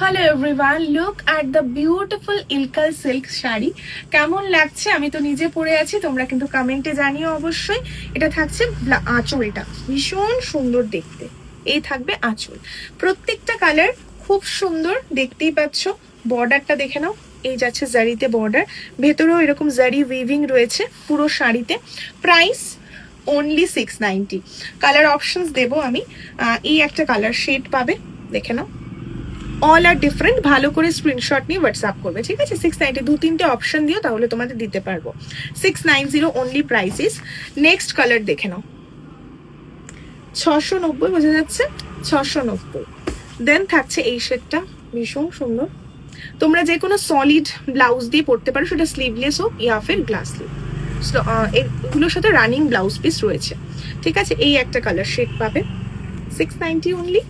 Hello everyone, look at the beautiful Ilkal silk sari. কেমন লাগছে? আমি তো নিজে পরে আছি, তোমরা কিন্তু কমেন্টে জানিও অবশ্যই। এটা থাকছে আঁচলটা, ভীষণ সুন্দর দেখতে। এই থাকবে আঁচল, প্রত্যেকটা কালার খুব সুন্দর, দেখতেই পাচ্ছ। বর্ডারটা দেখে নাও, এই যাচ্ছে জারিতে বর্ডার, ভেতরেও এরকম জারি উইভিং রয়েছে পুরো শাড়িতে। Price only 690। কালার অপশনস দেবো আমি। এই একটা কালার শেড পাবে, দেখে নাও। অল আর ডিফারেন্ট, ভালো করে স্ক্রিনশট নিয়ে হোয়াটসঅ্যাপ করবে, ঠিক আছে? 690, 2-3টে অপশন দিও, তাহলে তোমাদের দিতে পারবো। 690 অনলি প্রাইসিস। নেক্সট কালার দেখে নাও, 690, বোঝা যাচ্ছে? 690। দেন থাকছে এই শেডটা, ভীষণ সুন্দর। তোমরা যে কোনো সলিড ব্লাউজ দিয়ে পরতে পারো, সেটা স্লিভলেস হোক ইয়া ফির গ্লাস স্লিভ। এগুলোর সাথে রানিং ব্লাউজ পিস রয়েছে, ঠিক আছে? এই একটা কালার শেড পাবে, 690 অনলি,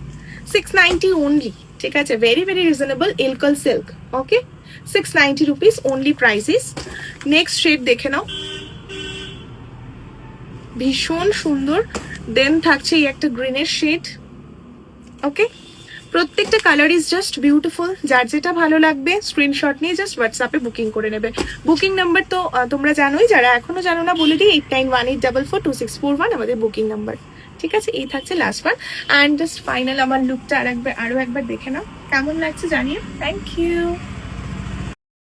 690 অনলি, ঠিক আছে? Very very reasonable, Ilkal silk, okay? 690 rupees only prices. Next shade দেখে নাও, ভীষণ সুন্দর। দেন থাকছে এই একটা গ্রিনের শেড, ওকে? প্রত্যেকটা কালার ইজ জাস্ট বিউটিফুল। যার যেটা ভালো লাগবে স্ক্রিনশট নিয়ে জাস্ট হোয়াটসঅ্যাপে বুকিং করে নেবে। বুকিং নাম্বার তো তোমরা জানোই, যারা এখনো জানো না বলে দিই, 8918442641 আমাদের বুকিং নাম্বার, ঠিক আছে? এই থাকছে last one. And just final আমার লুকটা আরো একবার দেখে নাও, কেমন লাগছে জানিও। Thank you.